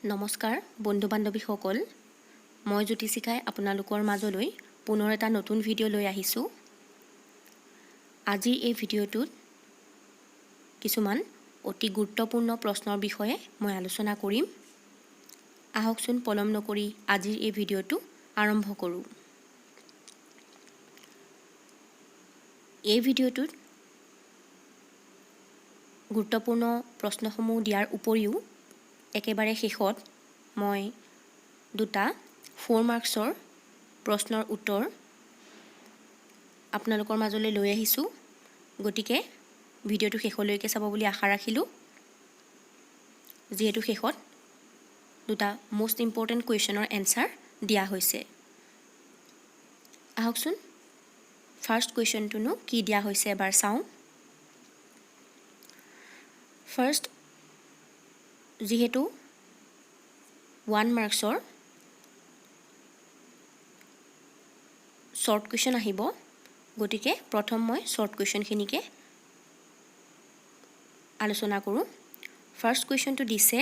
নমস্কাৰ বন্ধু বান্ধৱীসকল মই জ্যোতিষিকাই আপোনালোকৰ মাজলৈ পুনৰ এটা নতুন ভিডিঅ' লৈ আহিছোঁ আজিৰ এই ভিডিঅ'টোত কিছুমান অতি গুৰুত্বপূৰ্ণ প্ৰশ্নৰ বিষয়ে মই আলোচনা কৰিম আহকচোন পলম নকৰি আজিৰ এই ভিডিঅ'টো আৰম্ভ কৰোঁ এই ভিডিঅ'টোত গুৰুত্বপূৰ্ণ প্ৰশ্নসমূহ দিয়াৰ উপৰিও একেবাৰে শেষত মই দুটা 4 মাৰ্কছৰ প্ৰশ্নৰ উত্তৰ আপোনালোকৰ মাজলৈ লৈ আহিছোঁ গতিকে ভিডিঅ'টো শেষলৈকে চাব বুলি আশা ৰাখিলোঁ যিহেতু শেষত দুটা মোষ্ট ইম্পৰ্টেণ্ট কুৱেশ্যনৰ এনসাৰ দিয়া হৈছে আহকচোন ফাৰ্ষ্ট কুৱেশ্যনটোনো কি দিয়া হৈছে এবাৰ চাওঁ ফাৰ্ষ্ট যেহেতু 1 মাৰ্কছৰ শৰ্ট কুৱেশ্যন আহিব গতিকে প্ৰথম মই শৰ্ট কুৱেশ্যনখিনিকে আলোচনা কৰোঁ ফাৰ্ষ্ট কুৱেশ্যনটো দিছে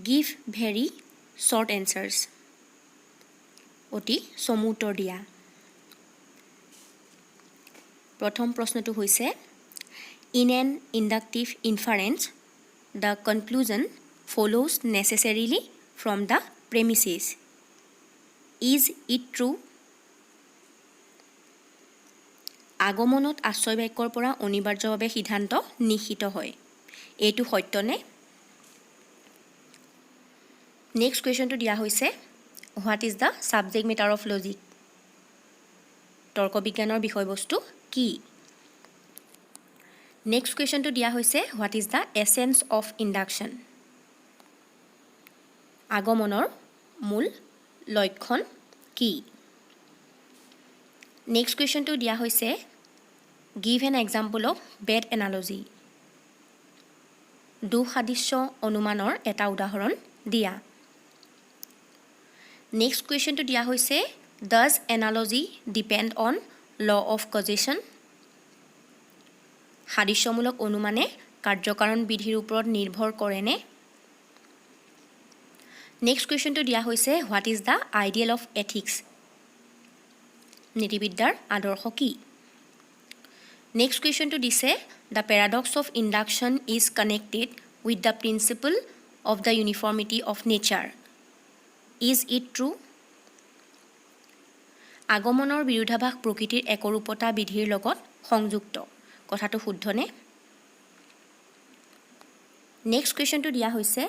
গিভ ভেৰি শৰ্ট এনসাৰ্ছ অতি চমু উত্তৰ দিয়া প্ৰথম প্ৰশ্নটো হৈছে In an inductive inference, the conclusion follows necessarily from the premises. Is it true? আগমনত আশ্ৰয় বাক্যৰ পৰা অনিবাৰ্যভাৱে সিদ্ধান্ত নিহিত হয় এইটো সত্যনে নেক্সট কুৱেশ্যনটো দিয়া হৈছে what is the subject matter of logic তৰ্ক বিজ্ঞানৰ বিষয়বস্তু কি নেক্সট কুৱেশ্যনটো দিয়া হৈছে what is the essence of induction আগমনৰ মূল লক্ষণ কি নেক্সট কুৱেশ্যনটো দিয়া হৈছে give an example of bad analogy দুঃসাদৃশ্য অনুমানৰ এটা উদাহৰণ দিয়া নেক্সট কুৱেশ্যনটো দিয়া হৈছে does analogy depend on law of causation সাদৃশ্যমূলক অনুমানে কাৰ্যকাৰণ বিধিৰ ওপৰত নিৰ্ভৰ কৰেনে নেক্সট কুৱেশ্যনটো দিয়া হৈছে what is the ideal of ethics নীতিবিদ্যাৰ আদৰ্শ কি নেক্সট কুৱেশ্যনটো দিছে the paradox of induction is connected with the principle of the uniformity of nature is it true আগমনৰ বিৰোধাভাস প্ৰকৃতিৰ একৰূপতা বিধিৰ লগত সংযুক্ত কথাটো শুদ্ধনে নেক্সট কুৱেশ্যনটো দিয়া হৈছে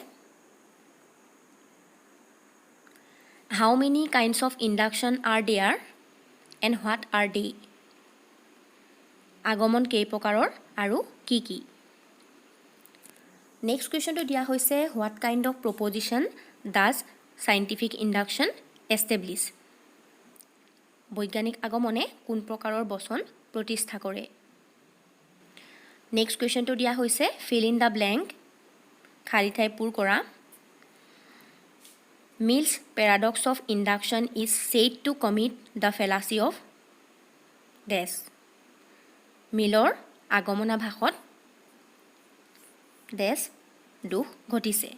how many kinds of induction are there and what are they আগমন কেই প্ৰকাৰৰ আৰু কি কি নেক্সট কুৱেশ্যনটো দিয়া হৈছে what kind of proposition does scientific induction establish বৈজ্ঞানিক আগমনে কোন প্ৰকাৰৰ বচন প্ৰতিষ্ঠা কৰে নেক্সট কুৱেশ্যনটো দিয়া হৈছে ফিল ইন দ্য ব্লেংক খালী ঠাই পূৰ কৰা Mill's paradox of induction is said to commit the fallacy of ডেছ মিলৰ আগমনাভাসত ডেছ দোষ ঘটিছে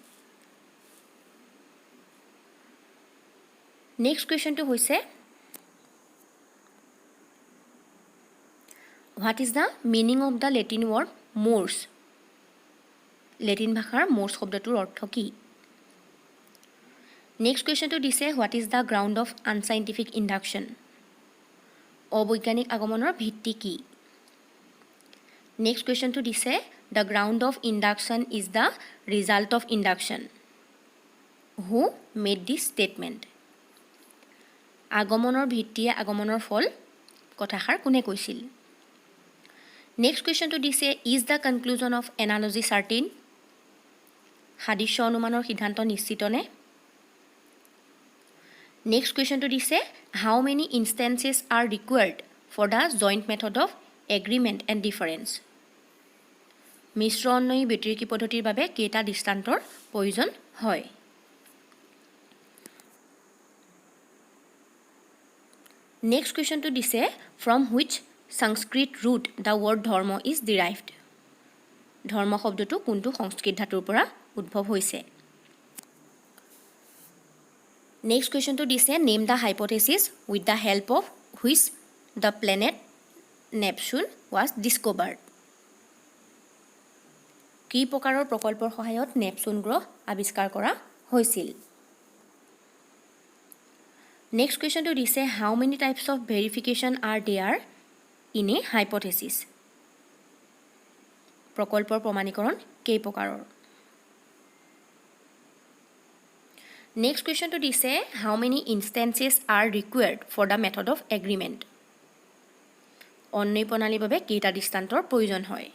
নেক্সট কুৱেশ্যনটো হৈছে what is the meaning of the Latin word mores Latin ভাষাৰ মোৰ্ছ শব্দটোৰ অৰ্থ কি নেক্সট কুৱেশ্যনটো দিছে what is the ground of unscientific induction অবৈজ্ঞানিক আগমনৰ ভিত্তি কি নেক্সট কুৱেশ্যনটো দিছে the ground of induction is the result of induction who made this statement আগমনৰ ভিত্তিয়ে আগমনৰ ফল কথাষাৰ কোনে কৈছিল নেক্সট কুৱেশ্যনটো দিছে is the conclusion of analogy certain সাদৃশ্য অনুমানৰ সিদ্ধান্ত নিশ্চিতনে নেক্সট কুৱেশ্যনটো দিছে how many instances are required for the joint method of agreement and difference মিশ্ৰ অন্বয়ী ব্যতিৰেকী পদ্ধতিৰ বাবে কেইটা দৃষ্টান্তৰ প্ৰয়োজন হয় নেক্সট কুৱেশ্যনটো দিছে from which Sanskrit root the word dharma is derived. ধৰ্ম শব্দটো কোনটো সংস্কৃত ধাতুৰ পৰা উদ্ভৱ হৈছে নেক্সট কুৱেশ্যনটো দিছে name the hypothesis with the help of which the planet Neptune was discovered কি প্ৰকাৰৰ প্ৰকল্পৰ সহায়ত নেপচুন গ্ৰহ আৱিষ্কাৰ কৰা হৈছিল নেক্সট কুৱেশ্যনটো দিছে how many types of verification are there in a hypothesis প্ৰকল্পৰ প্ৰমাণীকৰণ কেই প্ৰকাৰৰ নেক্সট কুৱেশ্যনটো দিছে how many instances are required for the method of agreement অন্বয়ী প্ৰণালীৰ বাবে কেইটা দৃষ্টান্তৰ প্ৰয়োজন হয়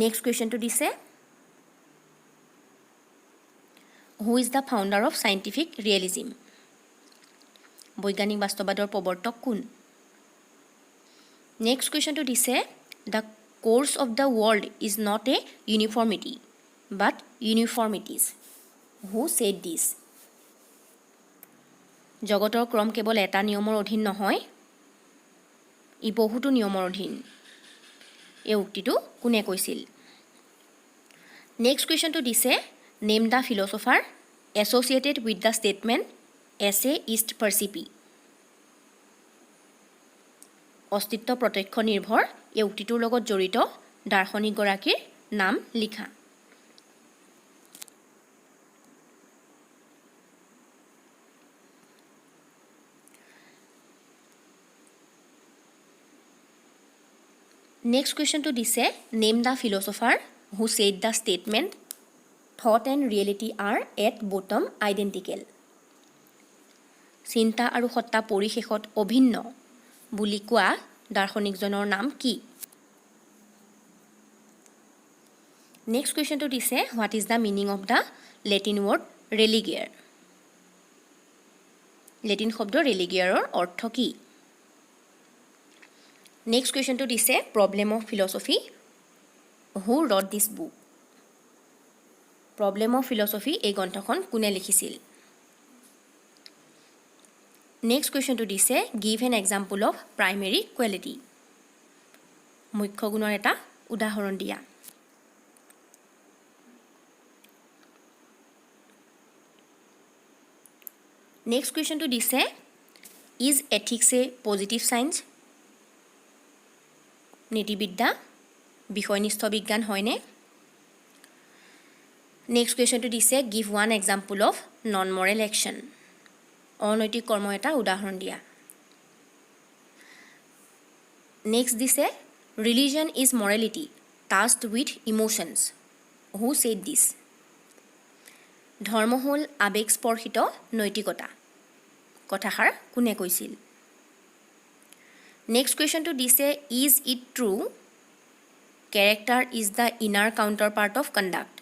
নেক্সট কুৱেশ্যনটো দিছে who is the founder of scientific realism বৈজ্ঞানিক বাস্তৱবাদৰ প্ৰৱৰ্তক কোন নেক্সট কুৱেশ্যনটো দিছে the course of the world is not a uniformity but uniformities who said this জগতৰ ক্ৰম কেৱল এটা নিয়মৰ অধীন নহয় ই বহুতো নিয়মৰ অধীন এই উক্তিটো কোনে কৈছিল নেক্সট কুৱেশ্যনটো দিছে name the philosopher associated with the statement esse est percipi অস্তিত্ব প্ৰত্যক্ষ নিৰ্ভৰ এই উক্তিটোৰ লগত জড়িত দাৰ্শনিকগৰাকীৰ নাম লিখা নেক্সট কুৱেশ্যনটো দিছে name the philosopher who said the statement thought and reality R at bottom identical চিন্তা আৰু সত্তা পৰিশেষত অভিন্ন বুলি কোৱা দাৰ্শনিকজনৰ নাম কি নেক্সট কুৱেশ্যনটো দিছে what is the meaning of the Latin word religare Latin শব্দ ৰেলিগিয়াৰৰ অৰ্থ কি নেক্সট কুৱেশ্যনটো দিছে problem of philosophy who wrote this book problem of philosophy এই গ্ৰন্থখন কোনে লিখিছিল নেক্সট কুৱেশ্যনটো দিছে give an example of primary quality মুখ্য গুণৰ এটা উদাহৰণ দিয়া নেক্সট কুৱেশ্যনটো দিছে is ethics a positive science নীতিবিদ্যা বিষয়নিষ্ঠ বিজ্ঞান হয়নে নেক্সট কুৱেশ্যনটো দিছে give one example of non Morrell action অনৈতিক কৰ্ম এটা উদাহৰণ দিয়া নেক্সট দিছে religion is morality touched with emotions who said this ধৰ্ম হ'ল আৱেগস্পৰ্শিত নৈতিকতা কথাষাৰ কোনে কৈছিল নেক্সট কুৱেশ্যনটো দিছে is it true character is the inner counter part of conduct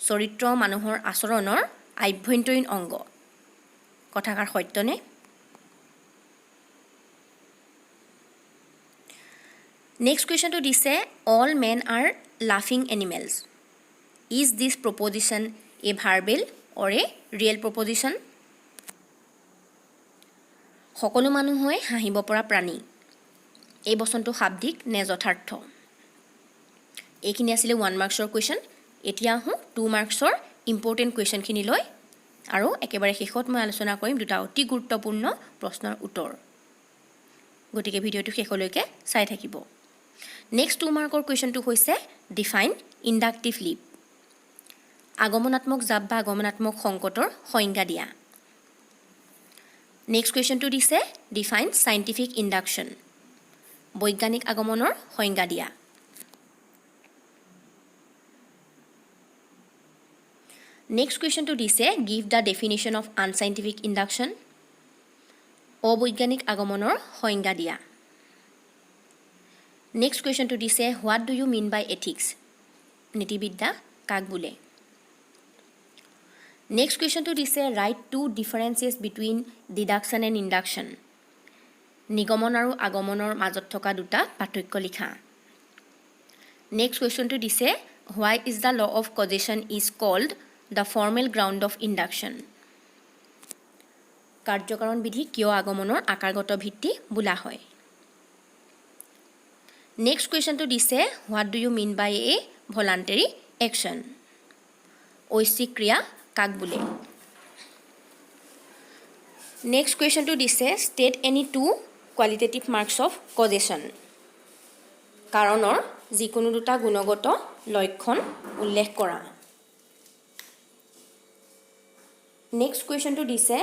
চৰিত্ৰ মানুহৰ আচৰণৰ আভ্যন্তৰীণ অংগ কথাষাৰ সত্যনে নেক্সট কুৱেশ্যনটো দিছে অল মেন আৰ লাফিং animals is this proposition a verbal or a real proposition সকলো মানুহে হাঁহিব পৰা প্ৰাণী এই বচনটো শাব্দিক নে যথাৰ্থ এইখিনি আছিলে 1 মাৰ্কছৰ কুৱেশ্যন এতিয়া আহোঁ 2 মাৰ্কছৰ ইম্পৰ্টেণ্ট কুৱেশ্যনখিনিলৈ আৰু একেবাৰে শেষত মই আলোচনা কৰিম দুটা অতি গুৰুত্বপূৰ্ণ প্ৰশ্নৰ উত্তৰ গতিকে ভিডিঅ'টো শেষলৈকে চাই থাকিব নেক্সট 2 মাৰ্কৰ কুৱেশ্যনটো হৈছে ডিফাইন ইণ্ডাক্টিভ লিপ আগমনাত্মক জাপ বা আগমনাত্মক সংকটৰ সংজ্ঞা দিয়া নেক্সট কুৱেশ্যনটো দিছে ডিফাইন চাইণ্টিফিক ইণ্ডাকশ্যন বৈজ্ঞানিক আগমনৰ সংজ্ঞা দিয়া নেক্সট কুৱেশ্যনটো দিছে give the definition of unscientific induction অবৈজ্ঞানিক আগমনৰ সংজ্ঞা দিয়া নেক্সট কুৱেশ্যনটো দিছে what do you mean by ethics নীতিবিদ্যা কাক বোলে নেক্সট কুৱেশ্যনটো দিছে write two differences between deduction and induction নিগমন আৰু আগমনৰ মাজত থকা দুটা পাৰ্থক্য লিখা নেক্সট কুৱেশ্যনটো দিছে why is the law of causation is called the formal ground of induction কাৰ্যকাৰণ বিধি কিয় আগমনৰ আকাৰগত ভিত্তি বোলা হয় নেক্সট কুৱেশ্যনটো দিছে what do you mean by a voluntary action ঐচ্ছিক ক্ৰিয়া কাক বোলে নেক্সট কুৱেশ্যনটো দিছে state any two qualitative marks of causation কাৰণৰ যিকোনো দুটা গুণগত লক্ষণ উল্লেখ কৰা নেক্সট কুৱেশ্যনটো দিছে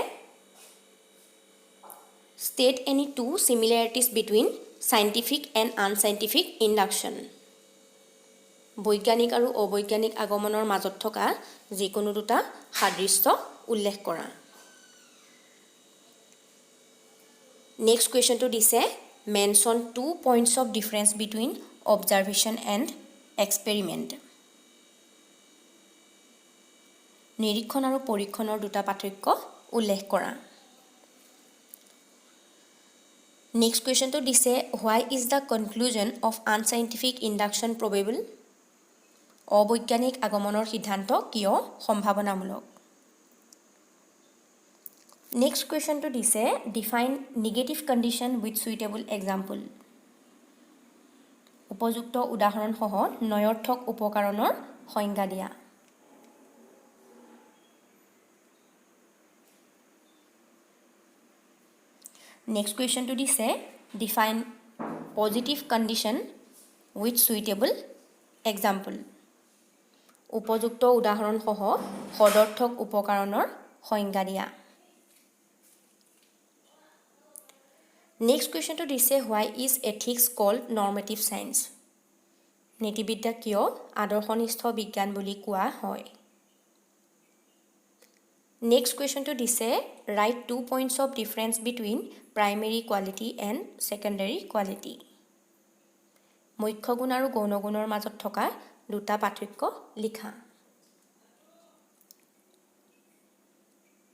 state any two similarities between scientific and unscientific induction বৈজ্ঞানিক আৰু অবৈজ্ঞানিক আগমনৰ মাজত থকা যিকোনো দুটা সাদৃশ্য উল্লেখ কৰা নেক্সট কুৱেশ্যনটো দিছে mention 2 points of difference between observation and experiment নিৰীক্ষণ আৰু পৰীক্ষণৰ দুটা পাৰ্থক্য উল্লেখ কৰা নেক্সট কুৱেশ্যনটো দিছে why is the conclusion of unscientific induction probable অবৈজ্ঞানিক আগমনৰ সিদ্ধান্ত কিয় সম্ভাৱনামূলক নেক্সট কুৱেশ্যনটো দিছে define negative condition with suitable example উপযুক্ত উদাহৰণসহ নয়ৰ্থক উপকাৰণৰ সংজ্ঞা দিয়া নেক্সট কুৱেশ্যনটো দিছে define positive condition with suitable example উপযুক্ত উদাহৰণসহ সদৰ্থক উপকাৰণৰ সংজ্ঞা দিয়া নেক্সট কুৱেশ্যনটো দিছে why is ethics called normative science নীতিবিদ্যাক কিয় আদৰ্শনিষ্ঠ বিজ্ঞান বুলি কোৱা হয় নেক্সট কুৱেশ্যনটো দিছে write 2 points of difference between primary quality and secondary quality মুখ্য গুণ আৰু গৌণ গুণৰ মাজত থকা দুটা পাৰ্থক্য লিখা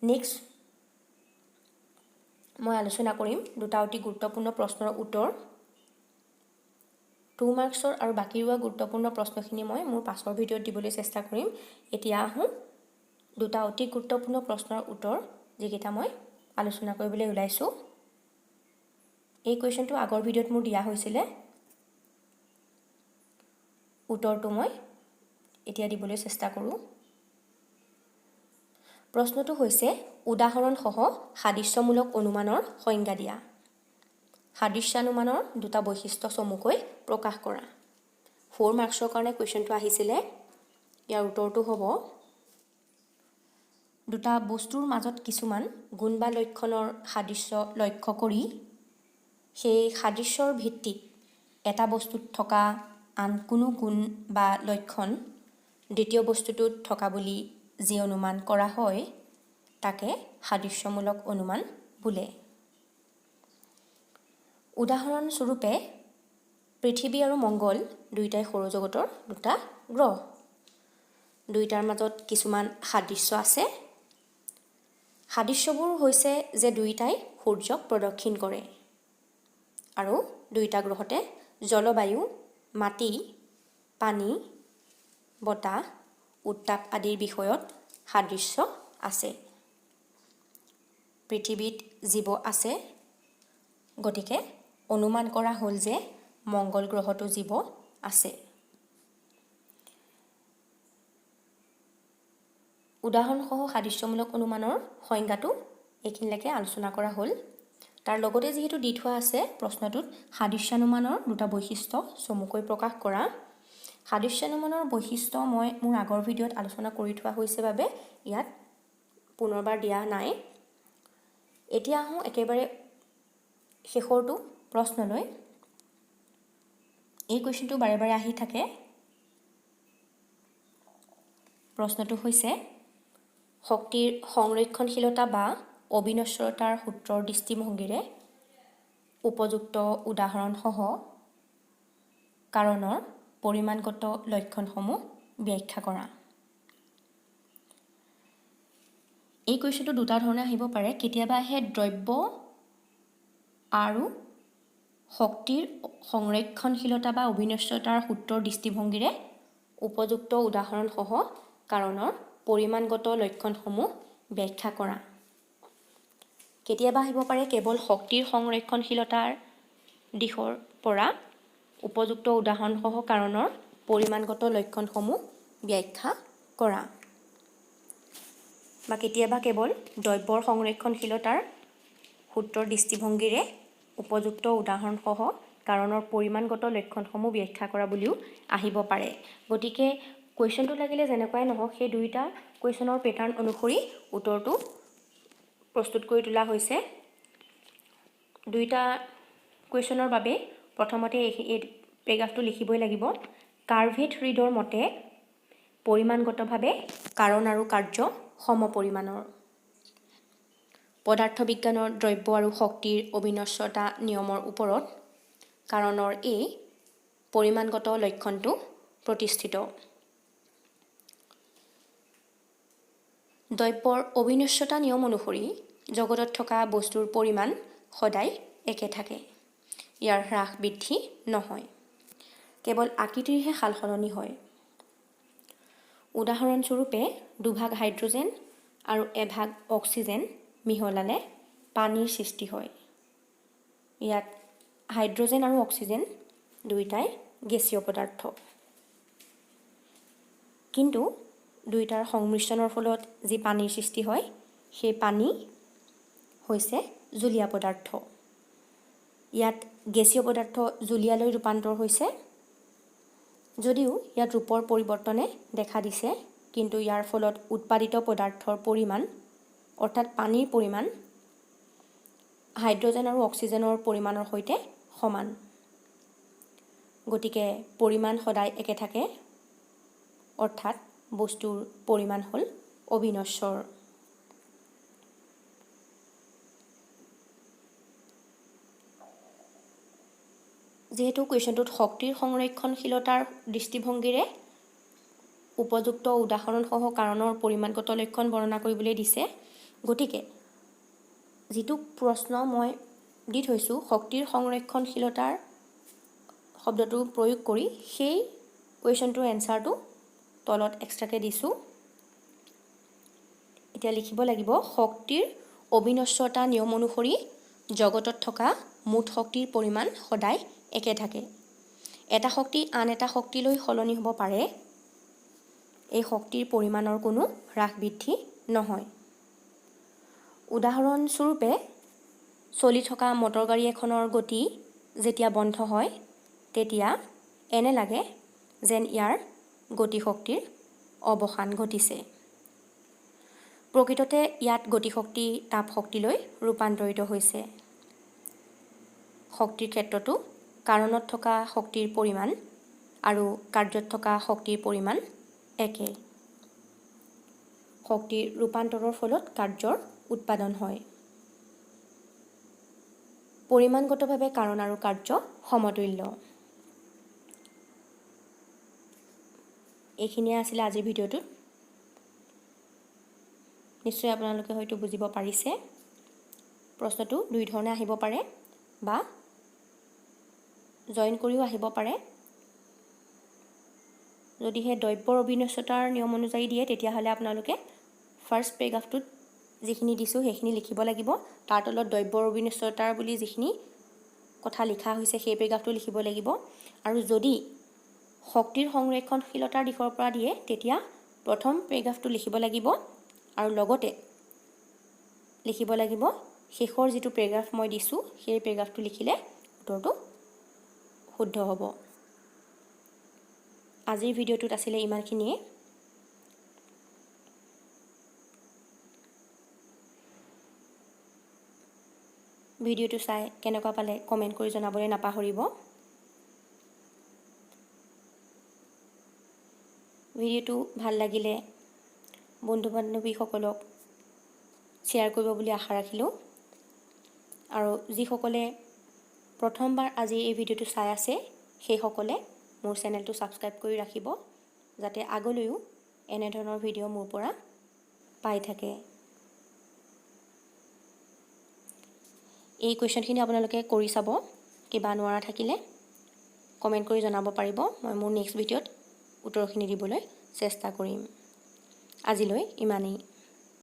নেক্সট মই আলোচনা কৰিম দুটা অতি গুৰুত্বপূৰ্ণ প্ৰশ্নৰ উত্তৰ 2 মাৰ্কছৰ আৰু বাকী ৰোৱা গুৰুত্বপূৰ্ণ প্ৰশ্নখিনি মই মোৰ পাছৰ ভিডিঅ'ত দিবলৈ চেষ্টা কৰিম এতিয়া আহোঁ দুটা অতি গুৰুত্বপূৰ্ণ প্ৰশ্নৰ উত্তৰ যিকেইটা মই আলোচনা কৰিবলৈ ওলাইছোঁ এই কুৱেশ্যনটো আগৰ ভিডিঅ'ত মোৰ দিয়া হৈছিলে উত্তৰটো মই এতিয়া দিবলৈ চেষ্টা কৰোঁ প্ৰশ্নটো হৈছে উদাহৰণসহ সাদৃশ্যমূলক অনুমানৰ সংজ্ঞা দিয়া সাদৃশ্যানুমানৰ দুটা বৈশিষ্ট্য চমুকৈ প্ৰকাশ কৰা 4 মাৰ্কছৰ কাৰণে কুৱেশ্যনটো আহিছিলে ইয়াৰ উত্তৰটো হ'ব দুটা বস্তুৰ মাজত কিছুমান গুণ বা লক্ষণৰ সাদৃশ্য লক্ষ্য কৰি সেই সাদৃশ্যৰ ভিত্তিত এটা বস্তুত থকা আন কোনো গুণ বা লক্ষণ দ্বিতীয় বস্তুটোত থকা বুলি যি অনুমান কৰা হয় তাকে সাদৃশ্যমূলক অনুমান বোলে উদাহৰণস্বৰূপে পৃথিৱী আৰু মংগল দুয়োটাই সৌৰজগতৰ দুটা গ্ৰহ দুয়োটাৰ মাজত কিছুমান সাদৃশ্য আছে সাদৃশ্যবোৰ হৈছে যে দুয়োটাই সূৰ্যক প্ৰদক্ষিণ কৰে আৰু দুয়োটা গ্ৰহতে জলবায়ু মাটি পানী বতাহ উত্তাপ আদিৰ বিষয়ত সাদৃশ্য আছে পৃথিৱীত জীৱ আছে গতিকে অনুমান কৰা হ'ল যে মংগল গ্ৰহতো জীৱ আছে উদাহৰণসহ সাদৃশ্যমূলক অনুমানৰ সংজ্ঞাটো এইখিনিলৈকে আলোচনা কৰা হ'ল তাৰ লগতে যেহেতু দি থোৱা আছে প্ৰশ্নটোত সাদৃশ্যানুমানৰ দুটা বৈশিষ্ট্য চমুকৈ প্ৰকাশ কৰা সাদৃশ্যানুমানৰ বৈশিষ্ট্য মই মোৰ আগৰ ভিডিঅ'ত আলোচনা কৰি থোৱা হৈছে বাবে ইয়াত পুনৰবাৰ দিয়া নাই এতিয়া আহোঁ একেবাৰে শেষৰটো প্ৰশ্নলৈ এই কুৱেশ্যনটো বাৰে বাৰে আহি থাকে প্ৰশ্নটো হৈছে শক্তিৰ সংৰক্ষণশীলতা বা অবিনশ্বৰতাৰ সূত্ৰৰ দৃষ্টিভংগীৰে উপযুক্ত উদাহৰণসহ কাৰণৰ পৰিমাণগত লক্ষণসমূহ ব্যাখ্যা কৰা এই কুৱেশ্যনটো দুটা ধৰণে আহিব পাৰে কেতিয়াবা আহে দ্ৰব্য আৰু শক্তিৰ সংৰক্ষণশীলতা বা অবিনশ্বৰতাৰ সূত্ৰৰ দৃষ্টিভংগীৰে উপযুক্ত উদাহৰণসহ কাৰণৰ পৰিমাণগত লক্ষণসমূহ ব্যাখ্যা কৰা কেতিয়াবা আহিব পাৰে কেৱল শক্তিৰ সংৰক্ষণশীলতাৰ দিশৰ পৰা উপযুক্ত উদাহৰণসহ কাৰণৰ পৰিমাণগত লক্ষণসমূহ ব্যাখ্যা কৰা। বা কেতিয়াবা কেৱল দ্ৰব্যৰ সংৰক্ষণশীলতাৰ সূত্ৰৰ দৃষ্টিভংগীৰে উপযুক্ত উদাহৰণসহ কাৰণৰ পৰিমাণগত লক্ষণসমূহ ব্যাখ্যা কৰা বুলিও আহিব পাৰে। গতিকে কুৱেশ্যনটো লাগিলে যেনেকুৱাই নহওক সেই দুইটা কুৱেশ্যনৰ পেটাৰ্ণ অনুসৰি উত্তৰটো প্ৰস্তুত কৰি তোলা হৈছে। দুইটা কুৱেশ্যনৰ বাবে প্ৰথমতে এই পেৰাগ্ৰাফটো লিখিবই লাগিব। কাৰ্ভেট ৰিডৰ মতে পৰিমাণগতভাৱে কাৰণ আৰু কাৰ্য সমপৰিমাণৰ। পদাৰ্থ বিজ্ঞানৰ দ্ৰব্য আৰু শক্তিৰ অবিনশ্বৰতা নিয়মৰ ওপৰত কাৰণৰ এই পৰিমাণগত লক্ষণটো প্ৰতিষ্ঠিত। দ্ৰব্যৰ অবিনশ্বৰতা নিয়ম অনুসৰি জগতত থকা বস্তুৰ পৰিমাণ সদায় একে থাকে। ইয়াৰ হ্ৰাস বৃদ্ধি নহয়, কেৱল আকৃতিৰহে সাল সলনি হয়। উদাহৰণস্বৰূপে দুভাগ হাইড্ৰজেন আৰু এভাগ অক্সিজেন মিহলালে পানীৰ সৃষ্টি হয়। ইয়াত হাইড্ৰজেন আৰু অক্সিজেন দুয়োটাই গেছীয় পদাৰ্থ। কিন্তু দুয়োটাৰ সংমিশ্ৰণৰ ফলত যি পানীৰ সৃষ্টি হয় সেই পানী হৈছে জলীয় পদাৰ্থ। ইয়াত গেছীয় পদাৰ্থ জলীয়ালৈ ৰূপান্তৰ হৈছে। যদিও ইয়াত ৰূপৰ পৰিৱৰ্তনে দেখা দিছে, কিন্তু ইয়াৰ ফলত উৎপাদিত পদাৰ্থৰ পৰিমাণ অৰ্থাৎ পানীৰ পৰিমাণ হাইড্ৰজেন আৰু অক্সিজেনৰ পৰিমাণৰ সৈতে সমান। গতিকে পৰিমাণ সদায় একে থাকে, অৰ্থাৎ বস্তুৰ পৰিমাণ হ'ল অবিনশ্বৰ। যিহেতু কুৱেশ্যনটোত শক্তিৰ সংৰক্ষণশীলতাৰ দৃষ্টিভংগীৰে উপযুক্ত উদাহৰণসহ কাৰণৰ পৰিমাণগত লক্ষণ বৰ্ণনা কৰিবলৈ দিছে, গতিকে যিটো প্ৰশ্ন মই দি থৈছোঁ শক্তিৰ সংৰক্ষণশীলতাৰ শব্দটো প্ৰয়োগ কৰি সেই কুৱেশ্যনটোৰ এনচাৰটো তলত এক্সট্ৰাকৈ দিছোঁ। এতিয়া লিখিব লাগিব শক্তিৰ অবিনশ্বৰতা নিয়ম অনুসৰি জগতত থকা মুঠ শক্তিৰ পৰিমাণ সদায় একে থাকে। এটা শক্তি আন এটা শক্তিলৈ সলনি হ'ব পাৰে, এই শক্তিৰ পৰিমাণৰ কোনো হ্ৰাস বৃদ্ধি নহয়। উদাহৰণস্বৰূপে চলি থকা মটৰ গাড়ী এখনৰ গতি যেতিয়া বন্ধ হয় তেতিয়া এনে লাগে যেন ইয়াৰ গতিশক্তিৰ অৱসান ঘটিছে। প্ৰকৃততে ইয়াত গতিশক্তি তাপশক্তিলৈ ৰূপান্তৰিত হৈছে। শক্তিৰ ক্ষেত্ৰতো কাৰণত থকা শক্তিৰ পৰিমাণ আৰু কাৰ্যত থকা শক্তিৰ পৰিমাণ একে। শক্তিৰ ৰূপান্তৰৰ ফলত কাৰ্যৰ উৎপাদন হয়। পৰিমাণগতভাৱে কাৰণ আৰু কাৰ্য সমতুল্য। এইখিনিয়ে আছিলে আজিৰ ভিডিঅ'টোত। নিশ্চয় আপোনালোকে হয়তো বুজিব পাৰিছে। প্ৰশ্নটো দুই ধৰণে আহিব পাৰে বা জইন কৰিও আহিব পাৰে। যদিহে দ্ৰব্যৰ অবিনশ্বৰতাৰ নিয়ম অনুযায়ী দিয়ে তেতিয়াহ'লে আপোনালোকে ফাৰ্ষ্ট পেৰাগ্ৰাফটোত যিখিনি দিছোঁ সেইখিনি লিখিব লাগিব। তাৰ তলত দ্ৰব্যৰ অবিনশ্বৰতাৰ বুলি যিখিনি কথা লিখা হৈছে সেই পেৰাগ্ৰাফটো লিখিব লাগিব। আৰু যদি শক্তিৰ সংৰক্ষণশীলতাৰ দিশৰ পৰা দিয়ে তেতিয়া প্ৰথম পেৰাগ্ৰাফটো লিখিব লাগিব আৰু লগতে লিখিব লাগিব শেষৰ যিটো পেৰাগ্ৰাফ মই দিছোঁ সেই পেৰাগ্ৰাফটো লিখিলে উত্তৰটো শুদ্ধ হ'ব। আজিৰ ভিডিঅ'টোত আছিলে ইমানখিনিয়ে। ভিডিঅ'টো চাই কেনেকুৱা পালে কমেণ্ট কৰি জনাবলৈ নাপাহৰিব। ভিডিঅ'টো ভাল লাগিলে বন্ধু বান্ধৱীসকলক শ্বেয়াৰ কৰিব বুলি আশা ৰাখিলোঁ। আৰু যিসকলে প্ৰথমবাৰ আজি এই ভিডিঅ'টো চাই আছে সেইসকলে মোৰ চেনেলটো ছাবস্ক্ৰাইব কৰি ৰাখিব, যাতে আগলৈও এনেধৰণৰ ভিডিঅ' মোৰ পৰা পাই থাকে। এই কুৱেশ্যনখিনি আপোনালোকে কৰি চাব, কিবা নোৱাৰা থাকিলে কমেণ্ট কৰি জনাব পাৰিব। মই মোৰ নেক্সট ভিডিঅ'ত উত্তৰখিনি দিবলৈ চেষ্টা কৰিম। আজিলৈ ইমানেই।